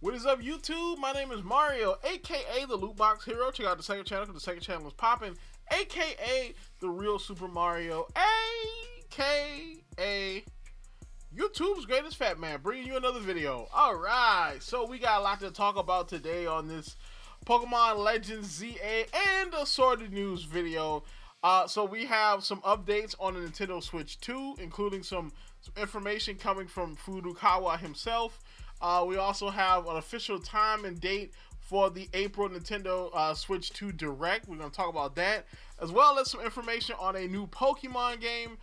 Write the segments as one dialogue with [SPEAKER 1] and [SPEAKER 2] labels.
[SPEAKER 1] What is up, YouTube? My name is Mario, aka the Loot Box Hero. Check out the second channel because the second channel is popping, aka the Real Super Mario, aka YouTube's greatest fat man, bringing you another video. Alright, so we got a lot to talk about today on this Pokemon Legends ZA and assorted news video. So we have some updates on the Nintendo Switch 2, including some information coming from Furukawa himself. We also have an official time and date for the April Nintendo Switch 2 Direct. We're going to talk about that, as well as some information on a new Pokemon game,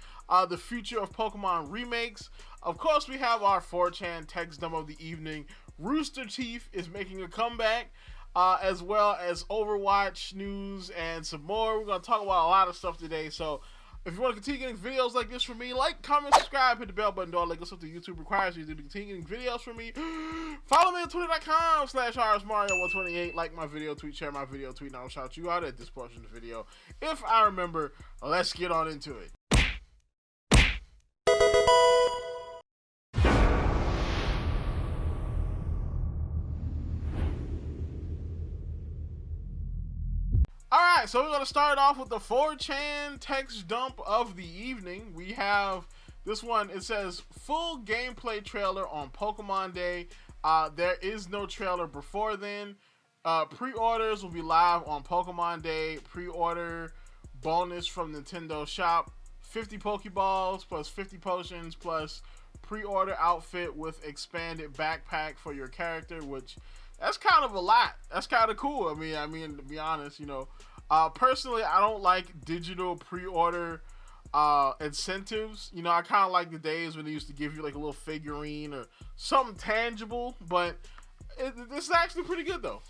[SPEAKER 1] the future of Pokemon Remakes. Of course, we have our 4chan text dump of the evening. Rooster Teeth is making a comeback, as well as Overwatch news and some more. We're going to talk about a lot of stuff today, so if you want to continue getting videos like this from me, like, comment, subscribe, hit the bell button, do all that good stuff that YouTube requires you to continue getting videos from me. Follow me on twitter.com/RSMario128. Like my video, tweet, share my video, tweet, and I'll shout you out at this portion of the video. If I remember, let's get on into it. Alright, so we're going to start off with the 4chan text dump of the evening. We have this one. It says, full gameplay trailer on Pokemon Day. There is no trailer before then. Pre-orders will be live on Pokemon Day. Pre-order bonus from Nintendo Shop. 50 Pokeballs plus 50 potions plus pre-order outfit with expanded backpack for your character, which that's kind of a lot. That's kind of cool. I mean, to be honest, you know, personally, I don't like digital pre-order incentives. You know, I kind of like the days when they used to give you like a little figurine or something tangible, but this is actually pretty good though.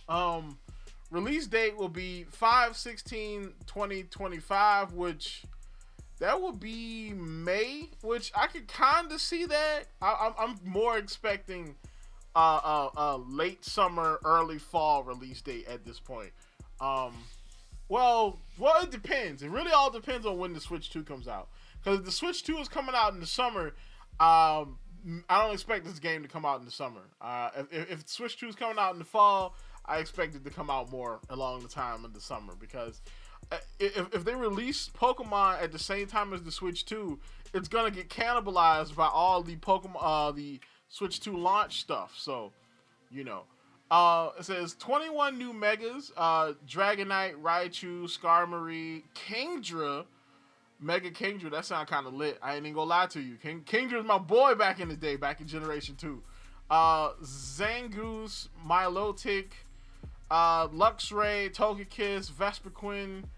[SPEAKER 1] Release date will be 5/16/2025, which that will be May, which I could kind of see that. I'm more expecting late summer, early fall release date at this point. Well, it depends. It really all depends on when the Switch 2 comes out. Because if the Switch 2 is coming out in the summer, I don't expect this game to come out in the summer. If Switch 2 is coming out in the fall, I expect it to come out more along the time of the summer. Because if they release Pokemon at the same time as the Switch 2, it's gonna get cannibalized by all the Pokemon, the Switch 2 launch stuff. So, you know. It says 21 new Megas, Dragonite, Raichu, Skarmory, Kingdra, Mega Kingdra. That sound kind of lit. I ain't even gonna lie to you. Kingdra's my boy back in the day, back in Generation 2. Zangoose, Milotic, Luxray, Togekiss, Vespiquen,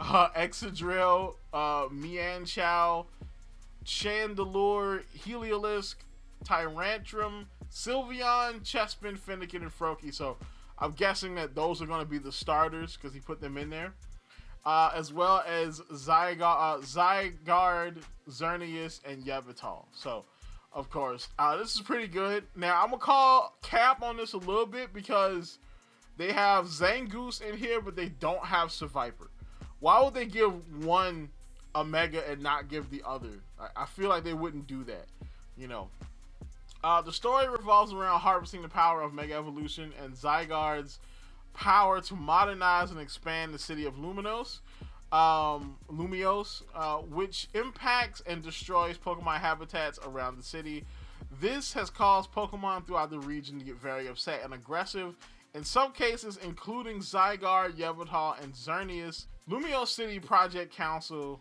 [SPEAKER 1] Excadrill, Mienshao, Chandelure, Heliolisk, Tyrantrum, Sylveon, Chespin, Fennekin, and Froakie. So I'm guessing that those are going to be the starters because he put them in there. As well as Zygarde, Xerneas, and Yveltal. So, of course, this is pretty good. Now, I'm going to call cap on this a little bit because they have Zangoose in here, but they don't have Seviper. Why would they give one a Mega and not give the other? I feel like they wouldn't do that, you know. The story revolves around harvesting the power of Mega Evolution and Zygarde's power to modernize and expand the city of Lumiose, which impacts and destroys Pokemon habitats around the city. This has caused Pokemon throughout the region to get very upset and aggressive. In some cases, including Zygarde, Yveltal, and Xerneas, Lumiose City Project Council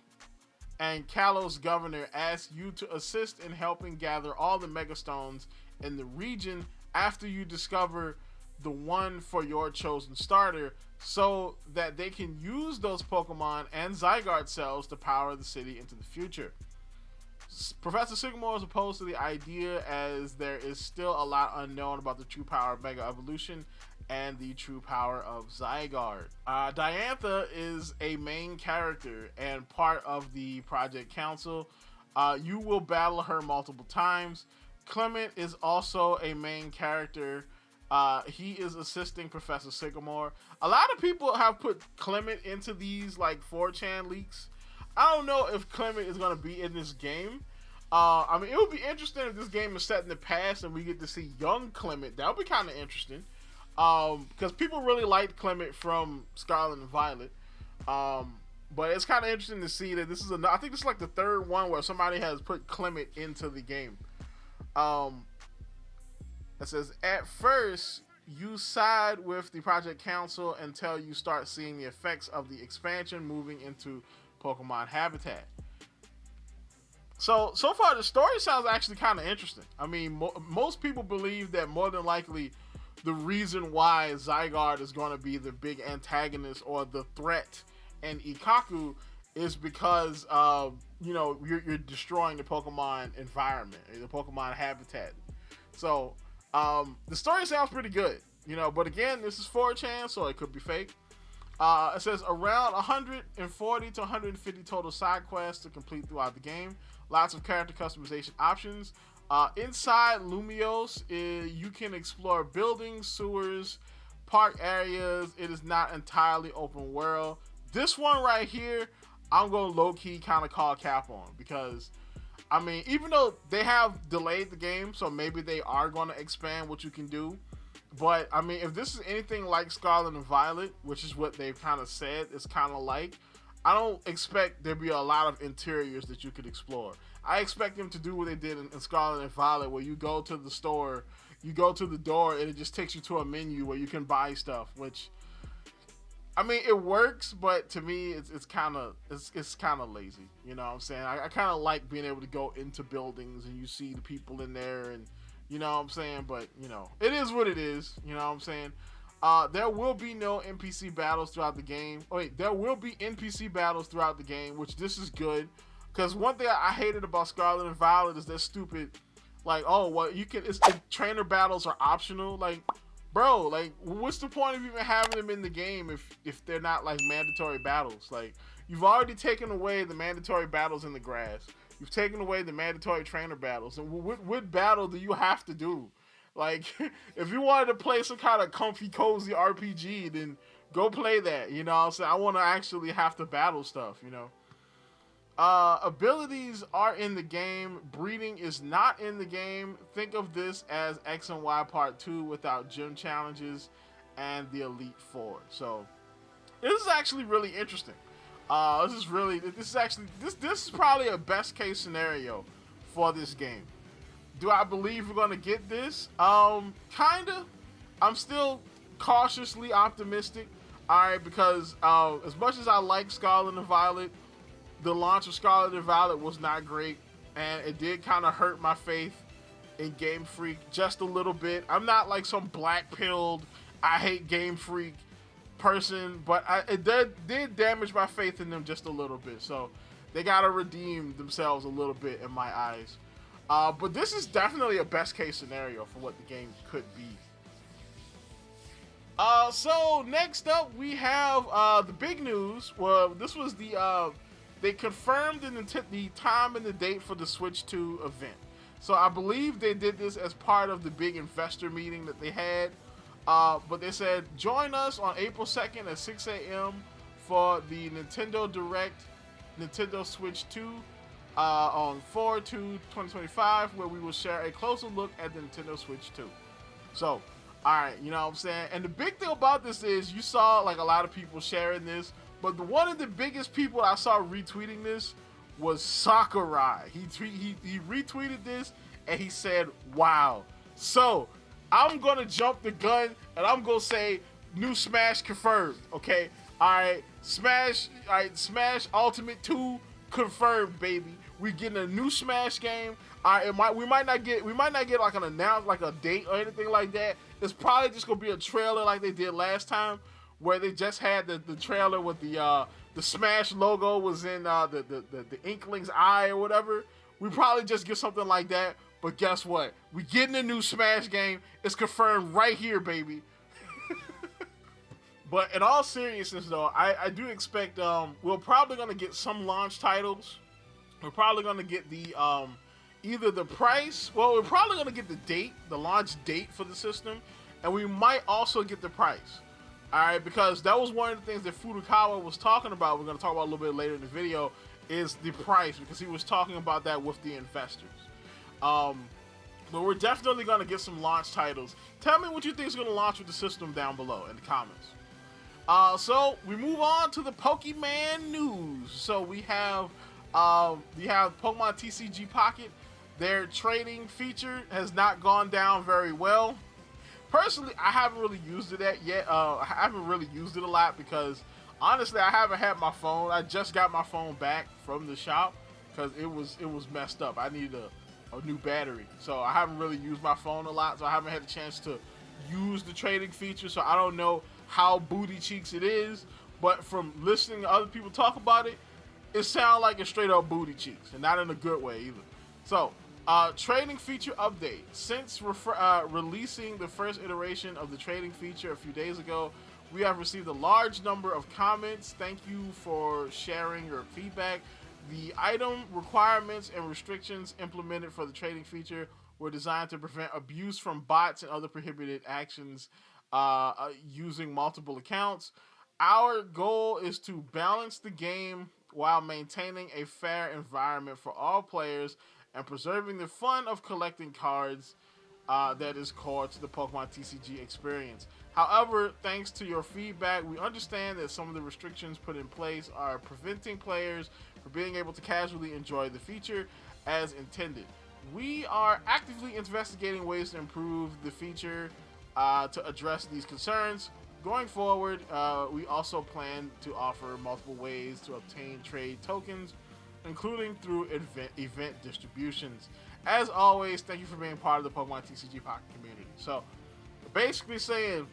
[SPEAKER 1] and Kalos governor asks you to assist in helping gather all the Mega Stones in the region after you discover the one for your chosen starter, so that they can use those Pokemon and Zygarde cells to power the city into the future. Professor Sycamore is opposed to the idea as there is still a lot unknown about the true power of Mega Evolution and the true power of Zygarde. Diantha is a main character and part of the Project Council. You will battle her multiple times. Clement is also a main character. He is assisting Professor Sycamore. A lot of people have put Clement into these like 4chan leaks. I don't know if Clement is going to be in this game. I mean, it would be interesting if this game is set in the past and we get to see young Clement. That would be kind of interesting. Because people really liked Clement from Scarlet and Violet. But it's kind of interesting to see that this is I think this is like the third one where somebody has put Clement into the game. It says, at first, you side with the Project Council until you start seeing the effects of the expansion moving into Pokemon Habitat. So far, the story sounds actually kind of interesting. I mean, most people believe that more than likely the reason why Zygarde is going to be the big antagonist or the threat in Ikaku is because you're destroying the Pokemon environment, the Pokemon habitat. So the story sounds pretty good, but again, this is 4chan, so it could be fake. It says around 140 to 150 total side quests to complete throughout the game. Lots of character customization options. Inside Lumiose, you can explore buildings, sewers, park areas. It is not entirely open world. This one right here, I'm going to low-key kind of call cap on, because, I mean, even though they have delayed the game, so maybe they are going to expand what you can do. But, I mean, if this is anything like Scarlet and Violet, which is what they've kind of said it's kind of like, I don't expect there to be a lot of interiors that you could explore. I expect them to do what they did in Scarlet and Violet, where you go to the store, you go to the door, and it just takes you to a menu where you can buy stuff, which, I mean, it works, but to me, it's kind of lazy. You know what I'm saying? I kind of like being able to go into buildings and you see the people in there, and you know what I'm saying? But, it is what it is. You know what I'm saying? There will be no NPC battles throughout the game. Oh, wait, there will be NPC battles throughout the game, which this is good. Because one thing I hated about Scarlet and Violet is that stupid, like, oh, well, trainer battles are optional. Like, bro, like, what's the point of even having them in the game if they're not, like, mandatory battles? Like, you've already taken away the mandatory battles in the grass. You've taken away the mandatory trainer battles. And what battle do you have to do? Like, if you wanted to play some kind of comfy, cozy RPG, then go play that, you know what I'm saying? I want to actually have to battle stuff, Abilities are in the game. Breeding is not in the game. Think of this as X and Y Part 2 without gym challenges and the Elite Four. So, this is actually really interesting. This is probably a best case scenario for this game. Do I believe we're gonna get this? Kinda. I'm still cautiously optimistic. Alright, because as much as I like Scarlet and Violet, the launch of Scarlet and Violet was not great, and it did kind of hurt my faith in Game Freak just a little bit. I'm not like some black-pilled, I hate Game Freak person, but it did damage my faith in them just a little bit. So they gotta redeem themselves a little bit in my eyes. But this is definitely a best case scenario for what the game could be. So next up we have the big news. Well, this was they confirmed the time and the date for the Switch 2 event. So I believe they did this as part of the big investor meeting that they had. But they said, join us on April 2nd at 6 a.m. for the Nintendo Direct Nintendo Switch 2 on 4/2/2025, where we will share a closer look at the Nintendo Switch 2. So, alright, you know what I'm saying? And the big thing about this is you saw like a lot of people sharing this, but one of the biggest people I saw retweeting this was Sakurai. He retweeted this and he said, wow. So, I'm going to jump the gun and I'm going to say new Smash confirmed, okay? Alright, Smash Ultimate 2 confirmed, baby. We're getting a new Smash game. We might not get like an announcement, like a date or anything like that. It's probably just gonna be a trailer like they did last time, where they just had the trailer with the Smash logo was in the Inkling's eye or whatever. We probably just get something like that. But guess what? We getting a new Smash game. It's confirmed right here, baby. But in all seriousness, though, I do expect we're probably gonna get some launch titles. We're probably gonna get the either the price. Well, we're probably gonna get the date, the launch date for the system, and we might also get the price. All right, because that was one of the things that Furukawa was talking about. We're gonna talk about a little bit later in the video. is the price, because he was talking about that with the investors. But we're definitely going to get some launch titles. Tell me what you think is going to launch with the system down below in the comments. So we move on to the Pokemon news. So we have Pokemon TCG Pocket. Their trading feature has not gone down very well. Personally, I haven't really used it yet. I haven't really used it a lot because honestly, I haven't had my phone. I just got my phone back from the shop because it was messed up. I needed a new battery, so I haven't really used my phone a lot. So I haven't had a chance to use the trading feature. So I don't know how booty cheeks it is, but from listening to other people talk about it, it sounds like it's straight up booty cheeks, and not in a good way either. So, trading feature update. Since releasing the first iteration of the trading feature a few days ago, we have received a large number of comments. Thank you for sharing your feedback. The item requirements and restrictions implemented for the trading feature were designed to prevent abuse from bots and other prohibited actions using multiple accounts. Our goal is to balance the game while maintaining a fair environment for all players and preserving the fun of collecting cards that is core to the Pokemon TCG experience. However, thanks to your feedback, we understand that some of the restrictions put in place are preventing players from being able to casually enjoy the feature as intended. We are actively investigating ways to improve the feature to address these concerns. Going forward, we also plan to offer multiple ways to obtain trade tokens, including through event distributions. As always, thank you for being part of the Pokemon TCG Pocket community. So, basically saying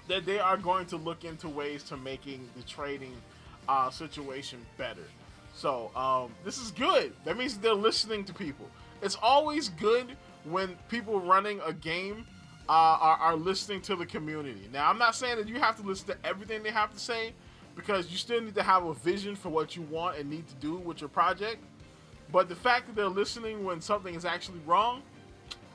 [SPEAKER 1] that they are going to look into ways to making the trading situation better. So, this is good. That means they're listening to people. It's always good when people running a game are listening to the community. Now, I'm not saying that you have to listen to everything they have to say, because you still need to have a vision for what you want and need to do with your project. But the fact that they're listening when something is actually wrong,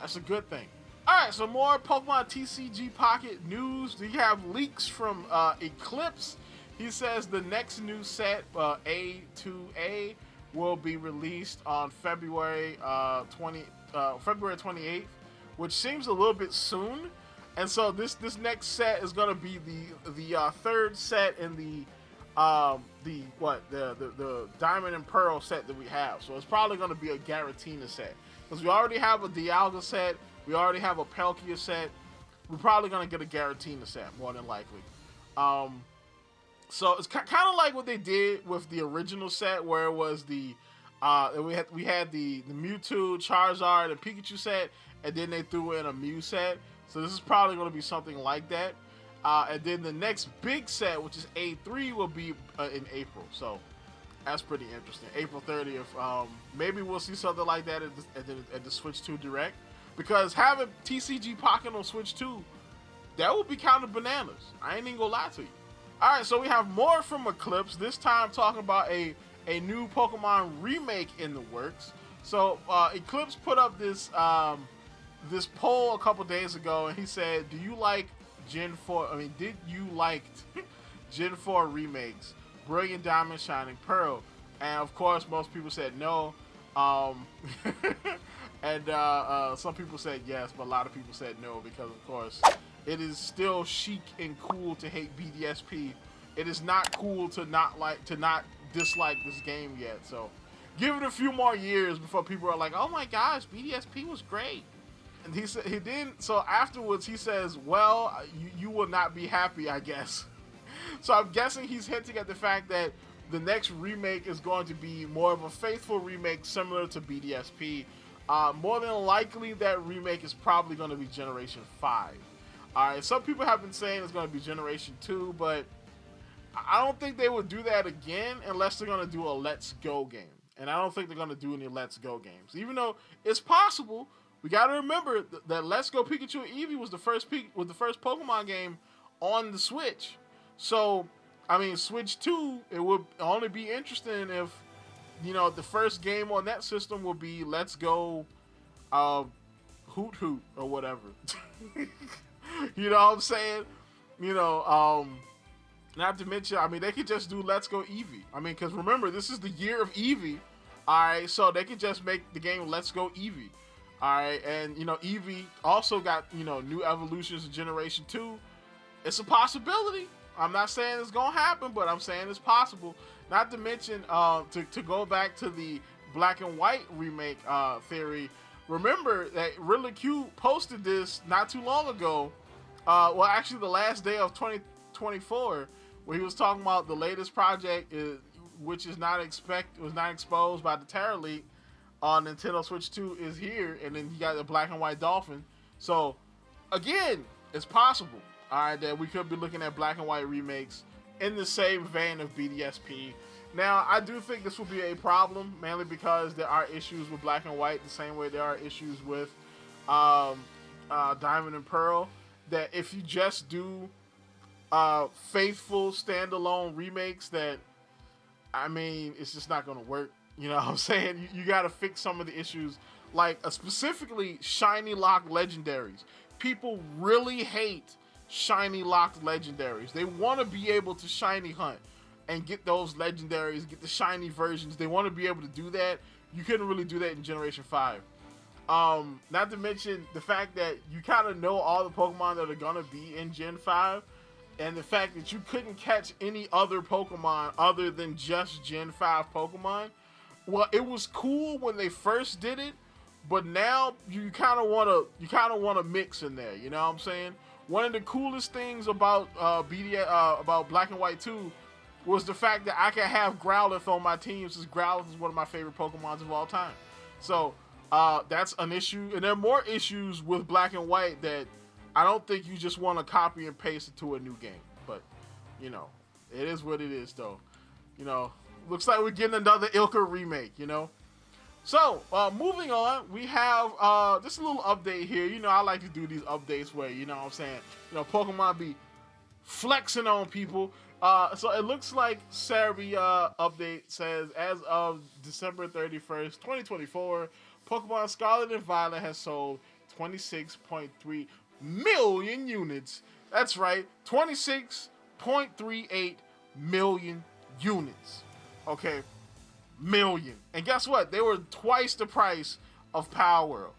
[SPEAKER 1] that's a good thing. Alright, so more Pokemon TCG Pocket news. We have leaks from Eclipse. He says the next new set, A2A, will be released on February 28th, which seems a little bit soon. And so this next set is going to be the third set in the Diamond and Pearl set that we have. So it's probably going to be a Giratina set, because we already have a Dialga set, we already have a Palkia set. We're probably going to get a Giratina set more than likely. So it's kind of like what they did with the original set, where it was we had the Mewtwo, Charizard, and Pikachu set, and then they threw in a Mew set. So this is probably going to be something like that. And then the next big set, which is A3, will be in April. So that's pretty interesting. April 30th. Maybe we'll see something like that at the Switch 2 Direct. Because having TCG Pocket on Switch 2, that would be kind of bananas. I ain't even gonna lie to you. Alright, so we have more from Eclipse. This time talking about a new Pokemon remake in the works. So Eclipse put up this poll a couple days ago, and he said, "Do you like Gen 4? I mean, did you liked Gen 4 remakes, Brilliant Diamond, Shining Pearl?" And of course, most people said no. And some people said yes, but a lot of people said no, because of course it is still chic and cool to hate BDSP. It is not cool to not dislike this game yet. So give it a few more years before people are like, "Oh my gosh, BDSP was great." And he said he didn't. So afterwards, he says, "Well, you will not be happy, I guess." So I'm guessing he's hinting at the fact that the next remake is going to be more of a faithful remake, similar to BDSP. More than likely, that remake is probably going to be Generation 5. Alright, some people have been saying it's going to be Generation 2, but I don't think they would do that again unless they're going to do a Let's Go game. And I don't think they're going to do any Let's Go games. Even though it's possible, we got to remember that Let's Go Pikachu and Eevee was the first Pokemon game on the Switch. So, I mean, Switch 2, it would only be interesting if, the first game on that system will be Let's Go Hoot Hoot or whatever. You know what I'm saying? Not to mention, I mean, they could just do Let's Go Eevee. I mean, because remember, this is the year of Eevee. All right, so they could just make the game Let's Go Eevee. All right, and you know, Eevee also got, you know, new evolutions in Generation 2. It's a possibility. I'm not saying it's gonna happen, but I'm saying it's possible. Not to mention, to go back to the Black and White remake theory. Remember that Riddler Q posted this not too long ago. Well, actually, the last day of 2024, where he was talking about the latest project, which is was not exposed by the Terror Leak on Nintendo Switch 2, is here, and then he got the Black and White Dolphin. So, again, it's possible. All right, that we could be looking at Black and White remakes in the same vein of BDSP. Now, I do think this will be a problem, mainly because there are issues with Black and White the same way there are issues with Diamond and Pearl. That if you just do faithful standalone remakes, that, I mean, it's just not going to work. You know what I'm saying? You got to fix some of the issues, like specifically Shiny Locked Legendaries. People really hate Shiny Locked Legendaries. They want to be able to Shiny Hunt and get those Legendaries, get the Shiny versions. They want to be able to do that. You couldn't really do that in Generation 5. Not to mention the fact that you kind of know all the Pokemon that are going to be in Gen 5. And the fact that you couldn't catch any other Pokemon other than just Gen 5 Pokemon. Well, it was cool when they first did it, but now you kind of want to mix in there. You know what I'm saying? One of the coolest things about about Black and White 2 was the fact that I could have Growlithe on my team, since Growlithe is one of my favorite Pokemons of all time. So that's an issue, and there are more issues with Black and White that I don't think you just want to copy and paste it to a new game. But you know, it is what it is, though. You know, looks like we're getting another Ilka remake. You know. So, moving on, we have just a little update here. You know, I like to do these updates where, you know what I'm saying, you know, Pokemon be flexing on people. So it looks like Serbia update says, as of December 31st, 2024, Pokemon Scarlet and Violet has sold 26.3 million units. That's right, 26.38 million units. Okay. Million. And guess what? They were twice the price of Power World.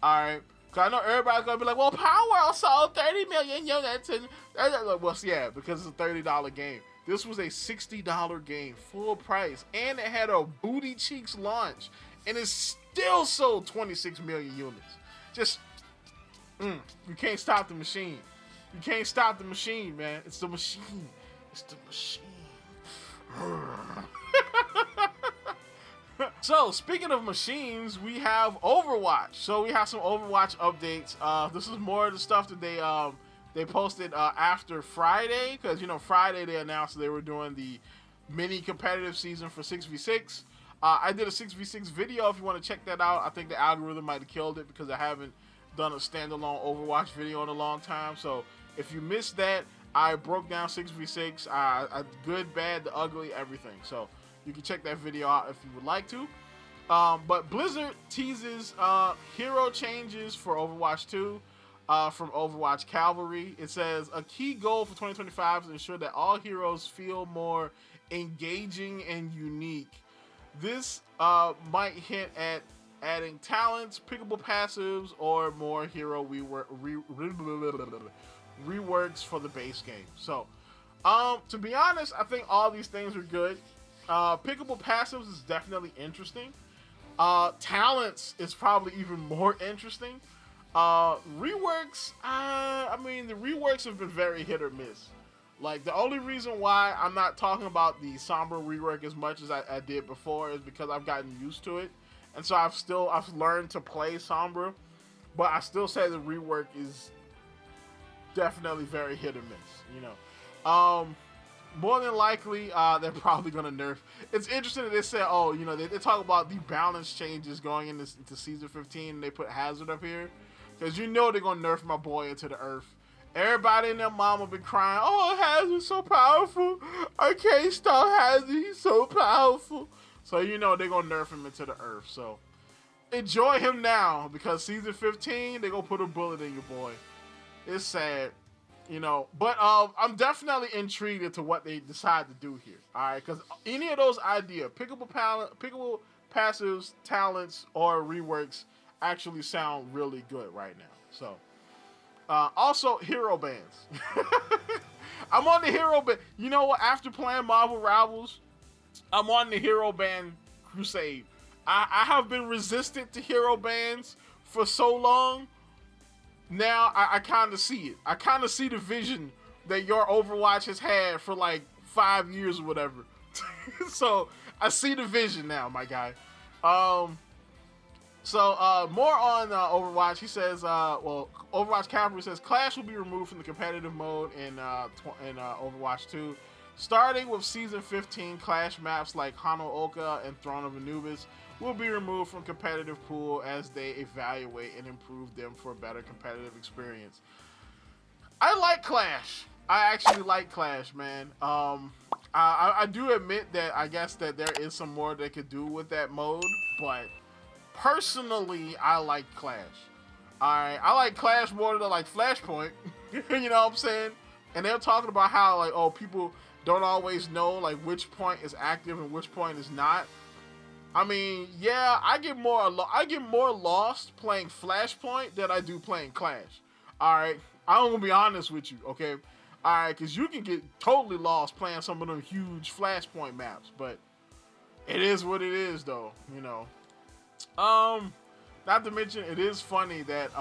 [SPEAKER 1] Alright? Because I know everybody's going to be like, well, Power World sold 30 million units. And well, yeah, because it's a $30 game. This was a $60 game, full price. And it had a booty cheeks launch. And it still sold 26 million units. Just, you can't stop the machine. You can't stop the machine, man. It's the machine. It's the machine. So, speaking of machines, we have Overwatch. So we have some Overwatch updates. This is more of the stuff that they posted after Friday, because you know Friday they announced they were doing the mini competitive season for 6v6. I did a 6v6 video. If you want to check that out, I think the algorithm might have killed it because I haven't done a standalone Overwatch video in a long time. So if you missed that, I broke down 6v6, good, bad, the ugly, everything. So you can check that video out if you would like to. But Blizzard teases hero changes for Overwatch 2 from Overwatch Cavalry. It says, a key goal for 2025 is to ensure that all heroes feel more engaging and unique. This might hint at adding talents, pickable passives, or more hero reworks for the base game. So, to be honest, I think all these things are good. Pickable passives is definitely interesting. Talents is probably even more interesting. Reworks, I mean, the reworks have been very hit or miss. Like, the only reason why I'm not talking about the Sombra rework as much as I did before is because I've gotten used to it. And so I've learned to play Sombra. But I still say the rework is definitely very hit or miss, you know. More than likely, they're probably going to nerf. It's interesting that they say, oh, you know, they talk about the balance changes going into Season 15, and they put Hazard up here. Because you know they're going to nerf my boy into the earth. Everybody and their mama been crying, oh, Hazard's so powerful. I can't stop Hazard, he's so powerful. So you know they're going to nerf him into the earth. So enjoy him now, because Season 15, they're going to put a bullet in your boy. It's sad. You know, but I'm definitely intrigued into what they decide to do here. All right, because any of those ideas, pickable passives, talents, or reworks actually sound really good right now. So, also hero bands. I'm on the hero band. You know what? After playing Marvel Rivals, I'm on the hero band crusade. I have been resistant to hero bands for so long. Now I kind of see it. I kind of see the vision that your Overwatch has had for like 5 years or whatever. So I see the vision now, my guy. More on Overwatch. He says, Overwatch Capper says Clash will be removed from the competitive mode in Overwatch 2. Starting with Season 15, Clash maps like Hano-Oka and Throne of Anubis will be removed from competitive pool as they evaluate and improve them for a better competitive experience. I like Clash. I actually like Clash, man. I do admit that I guess that there is some more they could do with that mode, but personally, I like Clash. Alright, I like Clash more than I like Flashpoint. You know what I'm saying? And they're talking about how like, oh, people don't always know like which point is active and which point is not. I mean, yeah, I get more lost playing Flashpoint than I do playing Clash. All right, I'm gonna be honest with you, okay? All right, because you can get totally lost playing some of them huge Flashpoint maps, but it is what it is, though. You know. Not to mention, it is funny that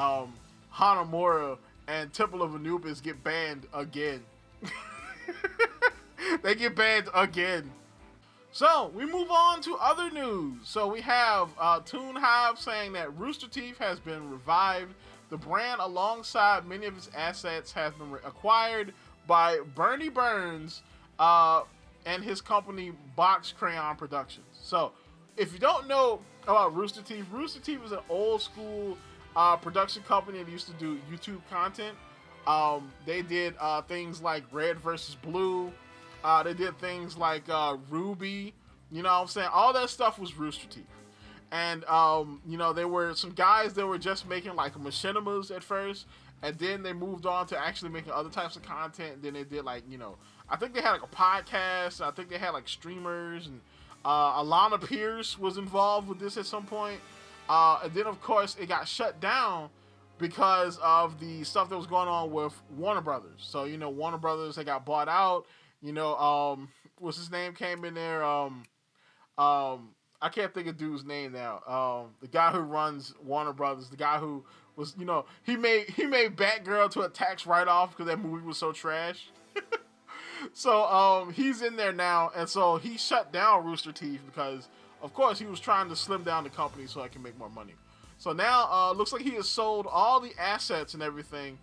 [SPEAKER 1] Hanamura and Temple of Anubis get banned again. They get banned again. So, we move on to other news. So, we have Toon Hive saying that Rooster Teeth has been revived. The brand, alongside many of its assets, has been acquired by Bernie Burns and his company, Box Crayon Productions. So, if you don't know about Rooster Teeth is an old school production company that used to do YouTube content. They did things like Red versus Blue. They did things like Ruby, you know what I'm saying? All that stuff was Rooster Teeth. And, you know, there were some guys that were just making like machinimas at first, and then they moved on to actually making other types of content. And then they did like, you know, I think they had like a podcast. I think they had like streamers, and Alana Pierce was involved with this at some point. And then, of course, it got shut down because of the stuff that was going on with Warner Brothers. So, you know, Warner Brothers, they got bought out. You know, what's his name came in there? I can't think of dude's name now. The guy who runs Warner Brothers, the guy who was, you know, he made Batgirl to a tax write-off because that movie was so trash. So he's in there now, and so he shut down Rooster Teeth because, of course, he was trying to slim down the company so I can make more money. So now looks like he has sold all the assets and everything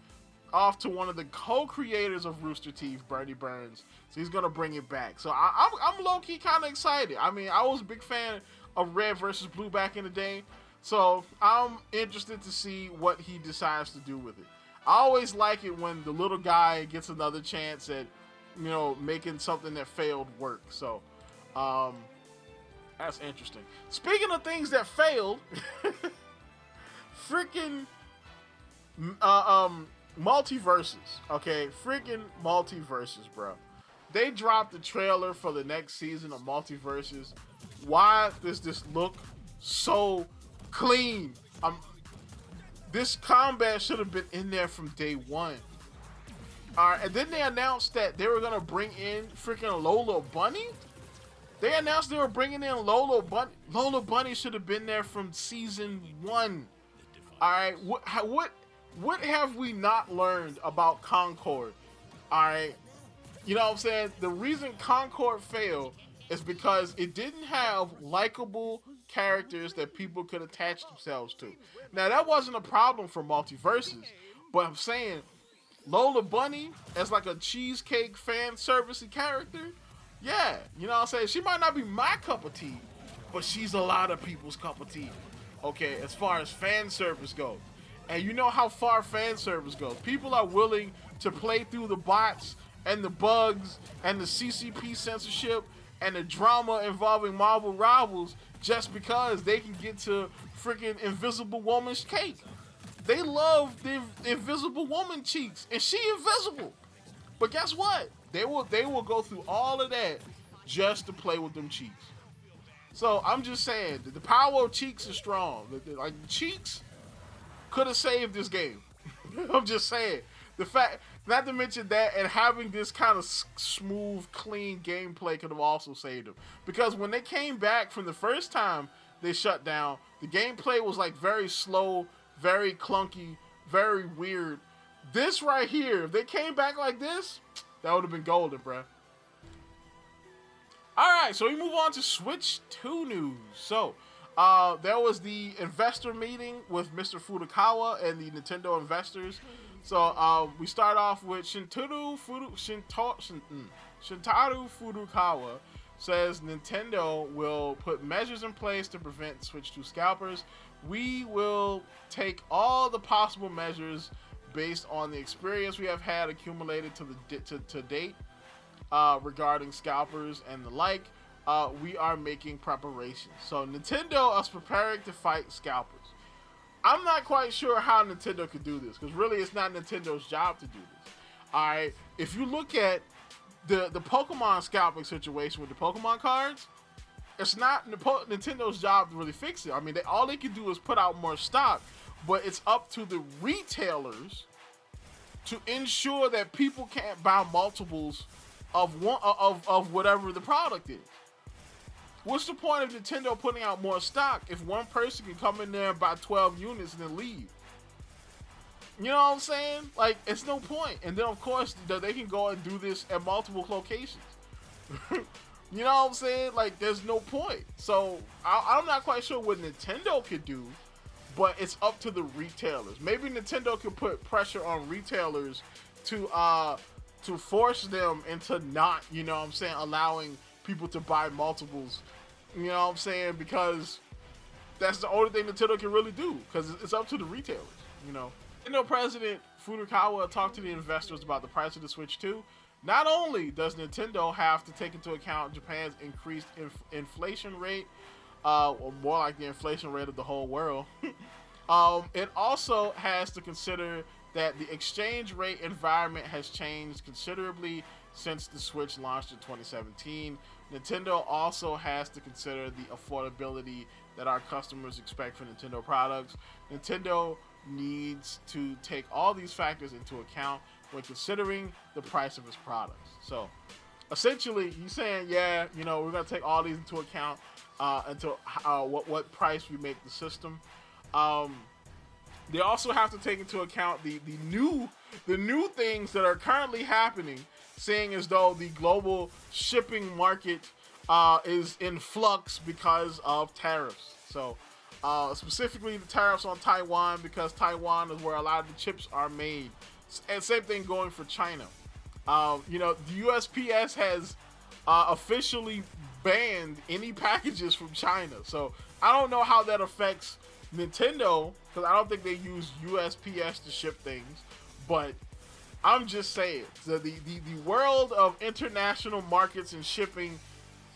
[SPEAKER 1] off to one of the co-creators of Rooster Teeth, Bernie Burns. So he's gonna bring it back. So I'm low-key kind of excited. I mean, I was a big fan of Red versus Blue back in the day, so I'm interested to see what he decides to do with it. I always like it when the little guy gets another chance at, you know, making something that failed work. So that's interesting. Speaking of things that failed, freaking Multiverses, okay? Freaking Multiverses, bro. They dropped the trailer for the next season of Multiverses. Why does this look so clean? This combat should have been in there from day one. Alright, and then they announced that they were gonna bring in freaking Lola Bunny. They announced they were bringing in Lola Bunny. Lola Bunny should have been there from season 1. Alright, what have we not learned about Concord? Alright, you know what I'm saying? The reason Concord failed is because it didn't have likable characters that people could attach themselves to. Now, that wasn't a problem for Multiverses, but I'm saying Lola Bunny as like a cheesecake fan servicey character, yeah, you know what I'm saying? She might not be my cup of tea, but she's a lot of people's cup of tea, okay, as far as fan service goes. And you know how far fan service goes. People are willing to play through the bots and the bugs and the CCP censorship and the drama involving Marvel Rivals just because they can get to freaking Invisible Woman's cake. they love the Invisible Woman cheeks, and she invisible. But guess what? They will go through all of that just to play with them cheeks. So I'm just saying that the power of cheeks is strong. Like cheeks could have saved this game. I'm just saying the fact, not to mention that, and having this kind of smooth, clean gameplay could have also saved them. Because when they came back from the first time they shut down, the gameplay was like very slow, very clunky, very weird. This right here, if they came back like this, that would have been golden, bruh. Alright, so we move on to Switch 2 news. So, there was the investor meeting with Mr. Furukawa and the Nintendo investors. So, we start off with Shintaro Furukawa says Nintendo will put measures in place to prevent Switch 2 scalpers. We will take all the possible measures based on the experience we have had accumulated to date regarding scalpers and the like. We are making preparations. So Nintendo is preparing to fight scalpers. I'm not quite sure how Nintendo could do this, because really it's not Nintendo's job to do this. Alright, if you look at the Pokemon scalping situation with the Pokemon cards, it's not Nintendo's job to really fix it. I mean, all they can do is put out more stock, but it's up to the retailers to ensure that people can't buy multiples of whatever the product is. What's the point of Nintendo putting out more stock if one person can come in there and buy 12 units and then leave? You know what I'm saying? Like, it's no point. And then, of course, they can go and do this at multiple locations. You know what I'm saying? Like, there's no point. So, I'm not quite sure what Nintendo could do, but it's up to the retailers. Maybe Nintendo could put pressure on retailers to force them into not, you know what I'm saying, allowing people to buy multiples. You know what I'm saying? Because that's the only thing Nintendo can really do, because it's up to the retailers, you know. Nintendo President Furukawa talked to the investors about the price of the Switch 2. Not only does Nintendo have to take into account Japan's increased inflation rate, or more like the inflation rate of the whole world, it also has to consider that the exchange rate environment has changed considerably since the Switch launched in 2017. Nintendo also has to consider the affordability that our customers expect for Nintendo products. Nintendo needs to take all these factors into account when considering the price of its products. So essentially he's saying, yeah, you know, we're going to take all these into account until what price we make the system. They also have to take into account the new things that are currently happening, seeing as though the global shipping market is in flux because of tariffs. So specifically the tariffs on Taiwan, because Taiwan is where a lot of the chips are made. And same thing going for China. You know, the USPS has officially banned any packages from China. So I don't know how that affects Nintendo, because I don't think they use USPS to ship things. But I'm just saying, so the world of international markets and shipping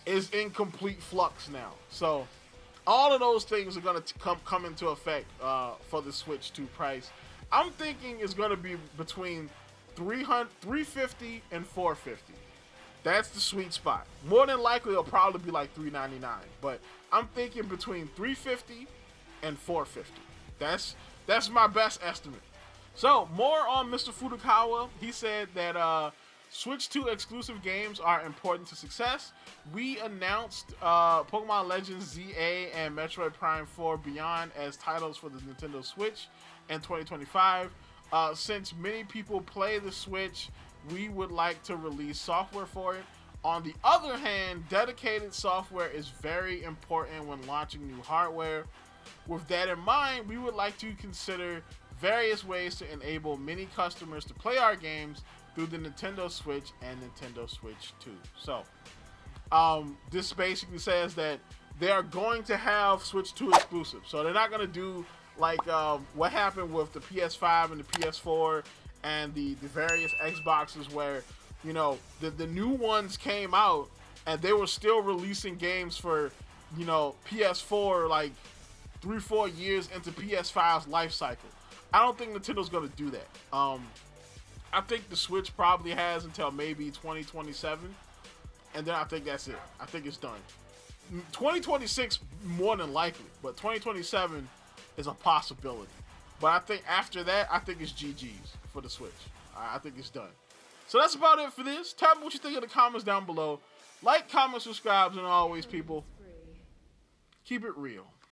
[SPEAKER 1] is in complete flux now. So all of those things are going to come into effect for the Switch 2 price. I'm thinking it's going to be between $350 and $450. That's the sweet spot. More than likely, it'll probably be like $399. But I'm thinking between $350 and $450. That's my best estimate. So, more on Mr. Furukawa. He said that Switch 2 exclusive games are important to success. We announced Pokemon Legends ZA and Metroid Prime 4 Beyond as titles for the Nintendo Switch in 2025. Since many people play the Switch, we would like to release software for it. On the other hand, dedicated software is very important when launching new hardware. With that in mind, we would like to consider various ways to enable many customers to play our games through the Nintendo Switch and Nintendo Switch 2. So, this basically says that they are going to have Switch 2 exclusives. So they're not going to do like what happened with the PS5 and the PS4 and the various Xboxes, where, you know, the new ones came out and they were still releasing games for, you know, PS4 like 3-4 years into PS5's life cycle. I don't think Nintendo's gonna do that. I think the Switch probably has until maybe 2027, and then I think that's it. I think it's done. 2026 more than likely, but 2027 is a possibility. But I think after that, I think it's GG's for the Switch. I think it's done. So that's about it for this. Tell me what you think in the comments down below. Like, comment, subscribe, and always, people, keep it real.